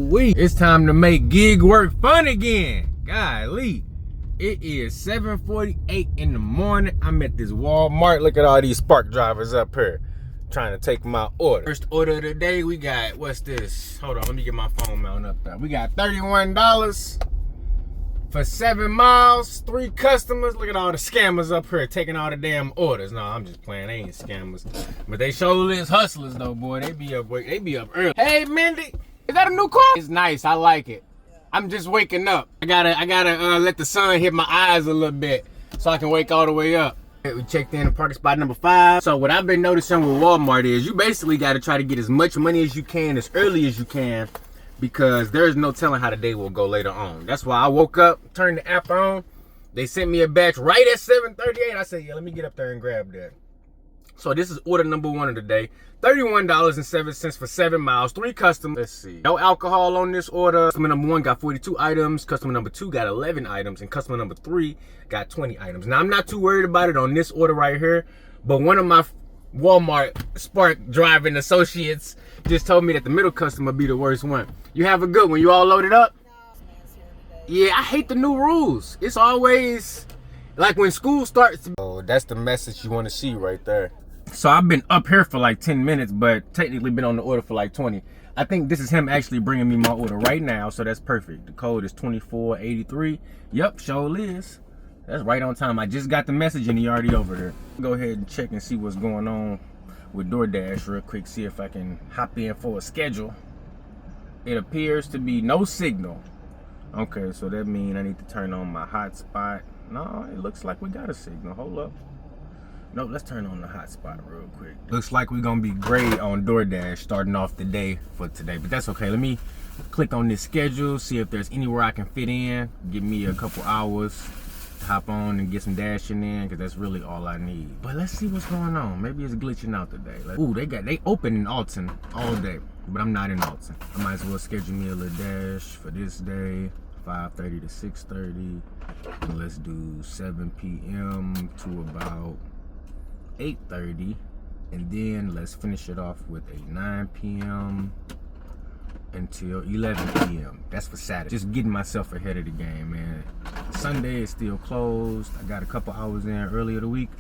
Ooh-wee. It's time to make gig work fun again. Golly. It is 7:48 in the morning. I'm at this Walmart. Look at all these Spark drivers up here trying to take my order. First order of the day, we got, what's this? Hold on, let me get my phone mount up there. We got $31 for 7 miles, 3 customers. Look at all the scammers up here taking all the damn orders. No, I'm just playing. They ain't scammers. But they surely is hustlers though, boy. They be up early. Hey, Mindy, is that a new car? It's nice, I like it. I'm just waking up. I gotta let the sun hit my eyes a little bit so I can wake all the way up. We checked in parking spot number 5. So what I've been noticing with Walmart is you basically gotta try to get as much money as you can as early as you can, because there's no telling how the day will go later on. That's why I woke up, turned the app on. They sent me a batch right at 7:38. I said, yeah, let me get up there and grab that. So this is order number 1 of the day. $31.07 for 7 miles, 3 customers. Let's see. No alcohol on this order. Customer number 1 got 42 items. Customer number 2 got 11 items. And customer number 3 got 20 items. Now, I'm not too worried about it on this order right here, but one of my Walmart Spark driving associates just told me that the middle customer be the worst one. You have a good one. You all loaded up? Yeah, I hate the new rules. It's always like when school starts. Oh, that's the message you want to see right there. So I've been up here for like 10 minutes, but technically been on the order for like 20. I think this is him actually bringing me my order right now, so that's perfect. The code is 2483. Yep, sure is. That's right on time. I just got the message and he already over there. Go ahead and check and see what's going on with DoorDash real quick, see if I can hop in for a schedule. It appears to be no signal. Okay, so that means I need to turn on my hotspot. No, it looks like we got a signal. Hold up. No, let's turn on the hotspot real quick. Looks like we're gonna be great on DoorDash starting off the day for today, but that's okay. Let me click on this schedule, see if there's anywhere I can fit in. Give me a couple hours to hop on and get some dashing in, because that's really all I need. But let's see what's going on. Maybe it's glitching out today. Ooh, they open in Alton all day, but I'm not in Alton. I might as well schedule me a little dash for this day. 5:30 to 6:30. And let's do 7 p.m. to about 8:30, and then let's finish it off with a 9 p.m. until 11 p.m. That's for Saturday. Just getting myself ahead of the game, man. Sunday is still closed. I got a couple hours in earlier the week,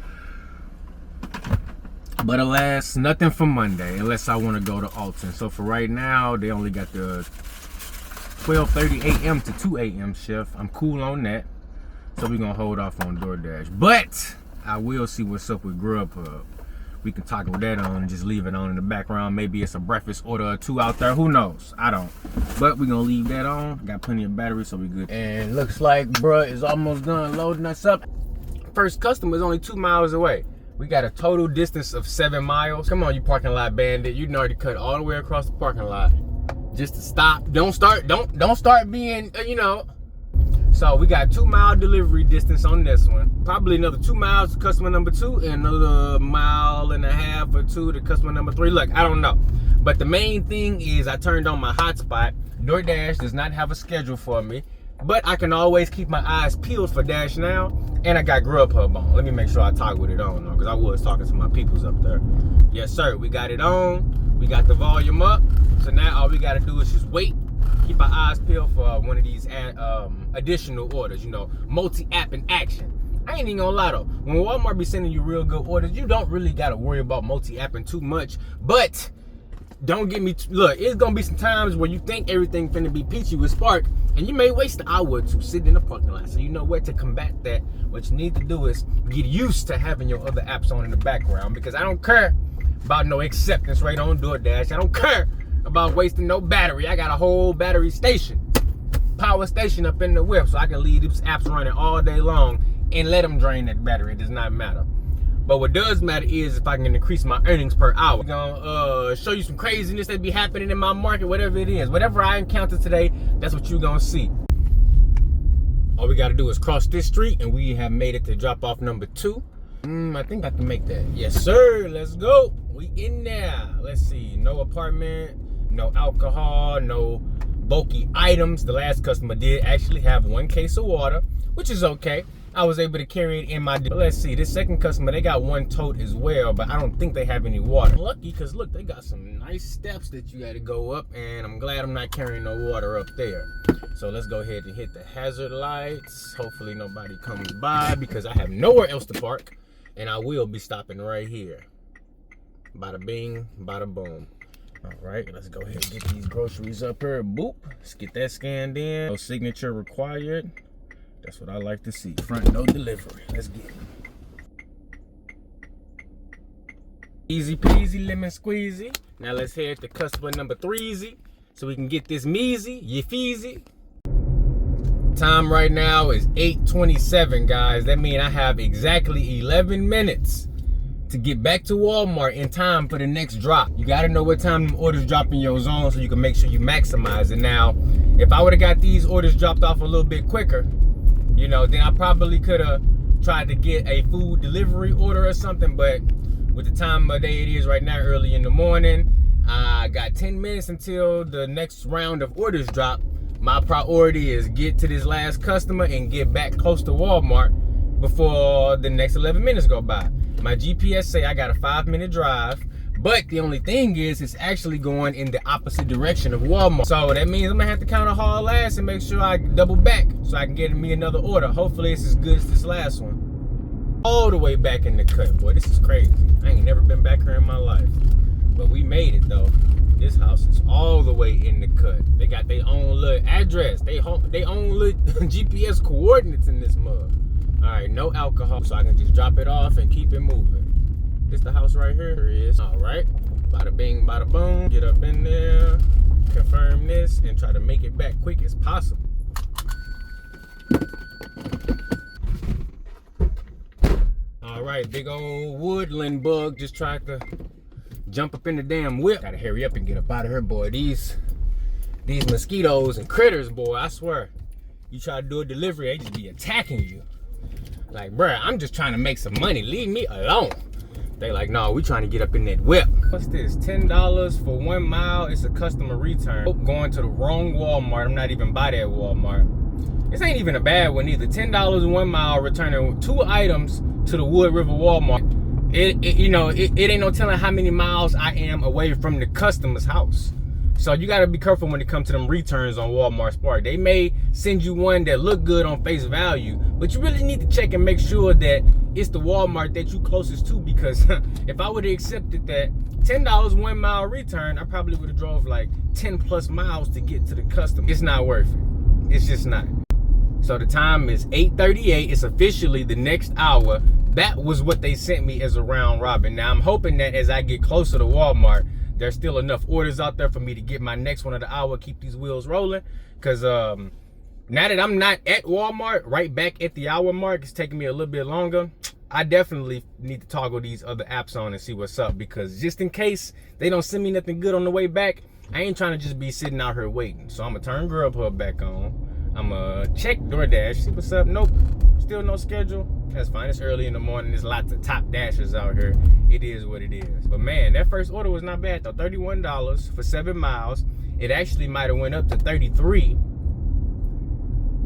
but alas, nothing for Monday unless I want to go to Alton. So for right now, they only got the 12:30 a.m. to 2 a.m. shift. I'm cool on that, so we're gonna hold off on DoorDash, but I will see what's up with Grubhub. We can toggle that on and just leave it on in the background. Maybe it's a breakfast order or 2 out there. Who knows? I don't. But we're gonna leave that on. Got plenty of battery, so we good. And looks like bruh is almost done loading us up. First customer is only 2 miles away. We got a total distance of 7 miles. Come on, you parking lot bandit. You done already cut all the way across the parking lot just to stop. Don't start being, you know. So we got 2 mile delivery distance on this one. Probably another 2 miles to customer number 2 and another 1.5 miles or 2 to customer number 3. Look, I don't know. But the main thing is I turned on my hotspot. DoorDash does not have a schedule for me, but I can always keep my eyes peeled for Dash Now. And I got Grubhub on. Let me make sure I toggled it on, because I was talking to my peoples up there. Yes, sir, we got it on. We got the volume up. So now all we gotta do is just wait. Keep our eyes peeled for one of these additional orders, you know, multi-app in action. I ain't even gonna lie though, when Walmart be sending you real good orders, you don't really gotta worry about multi-apping too much. But don't get me, look, it's gonna be some times where you think everything finna be peachy with Spark, and you may waste an hour or 2 sitting in the parking lot. So you know what, to combat that, what you need to do is get used to having your other apps on in the background, because I don't care about no acceptance rate on DoorDash. I don't care about wasting no battery. I got a whole battery station, power station up in the whip, so I can leave these apps running all day long and let them drain that battery. It does not matter. But what does matter is if I can increase my earnings per hour. I'm gonna show you some craziness that be happening in my market, whatever it is. Whatever I encounter today, that's what you're gonna see. All we gotta do is cross this street and we have made it to drop off number 2. I think I can make that. Yes, sir, let's go. We in there. Let's see, no apartment, no alcohol, no bulky items. The last customer did actually have 1 case of water, which is okay. I was able to carry it in my, let's see, this second customer, they got one tote as well, but I don't think they have any water. Lucky, because look, they got some nice steps that you got to go up, and I'm glad I'm not carrying no water up there. So let's go ahead and hit the hazard lights. Hopefully nobody comes by, because I have nowhere else to park, and I will be stopping right here. Bada bing, bada boom. All right, let's go ahead and get these groceries up here. Boop, let's get that scanned in. No signature required. That's what I like to see. Front, no delivery. Let's get it. Easy peasy, lemon squeezy. Now let's head to customer number 3 so we can get this measy, you feezy. Time right now is 8:27, guys. That means I have exactly 11 minutes to get back to Walmart in time for the next drop. You gotta know what time them orders drop in your zone so you can make sure you maximize it. Now, if I would've got these orders dropped off a little bit quicker, you know, then I probably could have tried to get a food delivery order or something, but with the time of day it is right now, early in the morning, I got 10 minutes until the next round of orders drop. My priority is get to this last customer and get back close to Walmart before the next 11 minutes go by. My GPS say I got a 5-minute drive, but the only thing is it's actually going in the opposite direction of Walmart. So that means I'm gonna have to kind of haul ass and make sure I double back so I can get me another order. Hopefully it's as good as this last one. All the way back in the cut. Boy, this is crazy. I ain't never been back here in my life. But we made it though. This house is all the way in the cut. They got their own little address. They own little GPS coordinates in this mug. All right, no alcohol, so I can just drop it off and keep it moving. This the house right here? Here it is. All right, bada bing, bada boom. Get up in there, confirm this, and try to make it back quick as possible. All right, big old woodland bug just tried to jump up in the damn whip. Gotta hurry up and get up out of here, boy. These mosquitoes and critters, boy, I swear. You try to do a delivery, they just be attacking you. Like, bruh, I'm just trying to make some money. Leave me alone. They like, no, we trying to get up in that whip. What's this? $10 for 1 mile. It's a customer return. Going to the wrong Walmart. I'm not even by that Walmart. This ain't even a bad one either. $10 1 mile, returning 2 items to the Wood River Walmart. It ain't no telling how many miles I am away from the customer's house. So you gotta be careful when it comes to them returns on Walmart Spark. They may send you one that look good on face value, but you really need to check and make sure that it's the Walmart that you closest to, because if I would have accepted that $10 1 mile return, I probably would have drove like 10 plus miles to get to the customer. It's not worth it. It's just not. So the time is 8:38. It's officially the next hour. That was what they sent me as a round robin. Now I'm hoping that as I get closer to Walmart, there's still enough orders out there for me to get my next one of the hour, keep these wheels rolling. Because now that I'm not at Walmart, right back at the hour mark, it's taking me a little bit longer. I definitely need to toggle these other apps on and see what's up, because just in case they don't send me nothing good on the way back, I ain't trying to just be sitting out here waiting. So I'm going to turn Grubhub back on. I'm going to check DoorDash, see what's up. Nope, still no schedule. That's fine. It's early in the morning. There's lots of top dashers out here. It is what it is. But man, that first order was not bad though. $31 for 7 miles. It actually might have went up to $33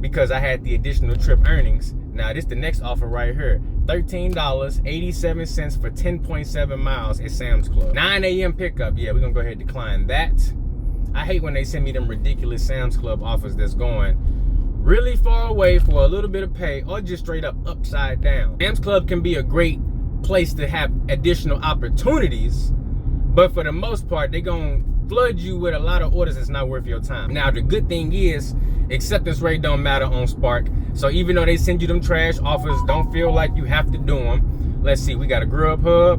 because I had the additional trip earnings. Now this the next offer right here. $13.87 for 10.7 miles at Sam's Club. 9 a.m. pickup. Yeah, we're gonna go ahead and decline that. I hate when they send me them ridiculous Sam's Club offers that's going really far away for a little bit of pay, or just straight up upside down. Sam's Club can be a great place to have additional opportunities, but for the most part, they're gonna flood you with a lot of orders that's not worth your time. Now, the good thing is, acceptance rate don't matter on Spark. So even though they send you them trash offers, don't feel like you have to do them. Let's see, we got a Grubhub,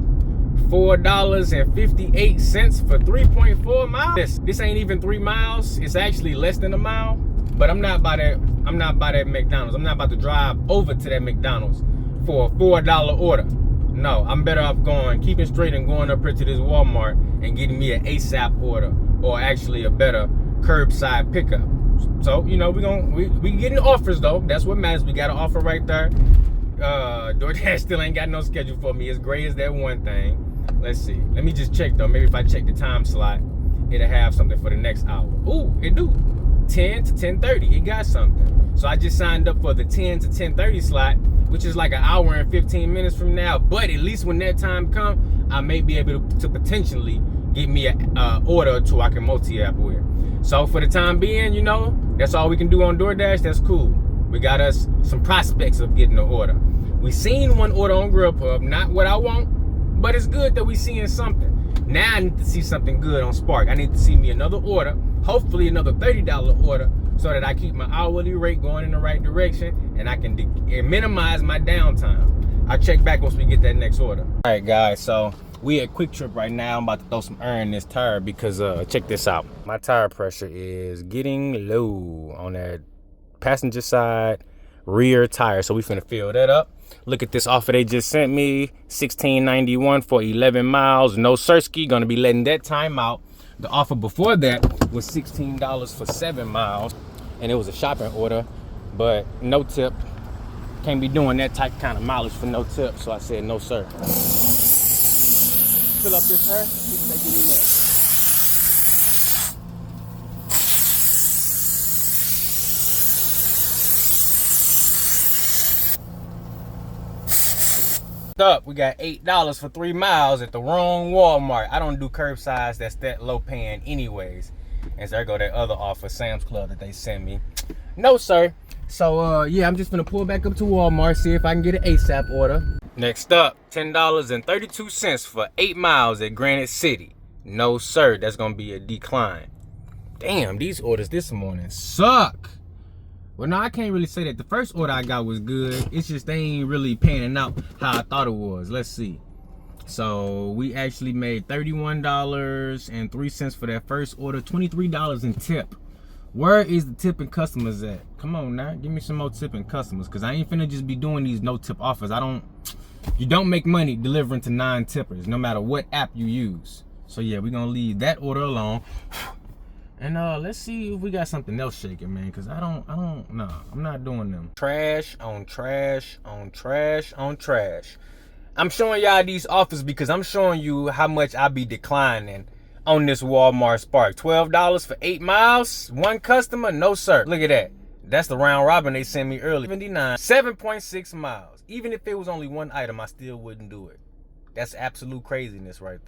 $4.58 for 3.4 miles. This ain't even 3 miles. It's actually less than a mile. But I'm not by that McDonald's. I'm not about to drive over to that McDonald's for a $4 order. No, I'm better off keeping straight and going up here to this Walmart and getting me an ASAP order, or actually a better curbside pickup. So, you know, we getting offers though. That's what matters. We got an offer right there. DoorDash still ain't got no schedule for me. As great as that one thing. Let's see. Let me just check though. Maybe if I check the time slot, it'll have something for the next hour. Ooh, it do. 10 to 10:30, it got something. So I just signed up for the 10 to 10:30 slot, which is like an hour and 15 minutes from now. But at least when that time comes, I may be able to potentially get me a order or two I can multi-app with. So for the time being, you know, that's all we can do on DoorDash. That's cool. We got us some prospects of getting an order. We seen one order on Grubhub, not what I want, but it's good that we seeing something. Now I need to see something good on Spark. I need to see me another order, hopefully another $30 order, so that I keep my hourly rate going in the right direction and I can minimize my downtime. I'll check back once we get that next order. All right, guys, so we at Quick Trip right now. I'm about to throw some air in this tire because check this out. My tire pressure is getting low on that passenger side rear tire, so we finna fill that up. Look at this offer they just sent me, $16.91 for 11 miles. No Sirski, gonna be letting that time out. The offer before that was $16 for 7 miles, and it was a shopping order, but no tip. Can't be doing that kind of mileage for no tip, so I said no sir. Fill up this air, see if they get in there. Up, we got $8 for 3 miles at the wrong Walmart. I don't do curbside that's that low paying anyways. And so there go that other offer, Sam's Club, that they sent me. No sir. So yeah, I'm just gonna pull back up to Walmart, see if I can get an ASAP order. Next up, $10.32 for 8 miles at Granite City. No sir, that's gonna be a decline. Damn, these orders this morning suck. Well, no, I can't really say that. The first order I got was good. It's just they ain't really panning out how I thought it was. Let's see. So we actually made $31.03 for that first order, $23 in tip. Where is the tipping customers at? Come on now, give me some more tipping customers, because I ain't finna just be doing these no tip offers. You don't make money delivering to non-tippers, no matter what app you use. So yeah, we're gonna leave that order alone. And let's see if we got something else shaking, man, because no, I'm not doing them. Trash on trash on trash on trash. I'm showing y'all these offers because I'm showing you how much I be declining on this Walmart Spark. $12 for 8 miles, one customer, no sir. Look at that. That's the round robin they sent me earlier. 7.6 miles. Even if it was only one item, I still wouldn't do it. That's absolute craziness right there.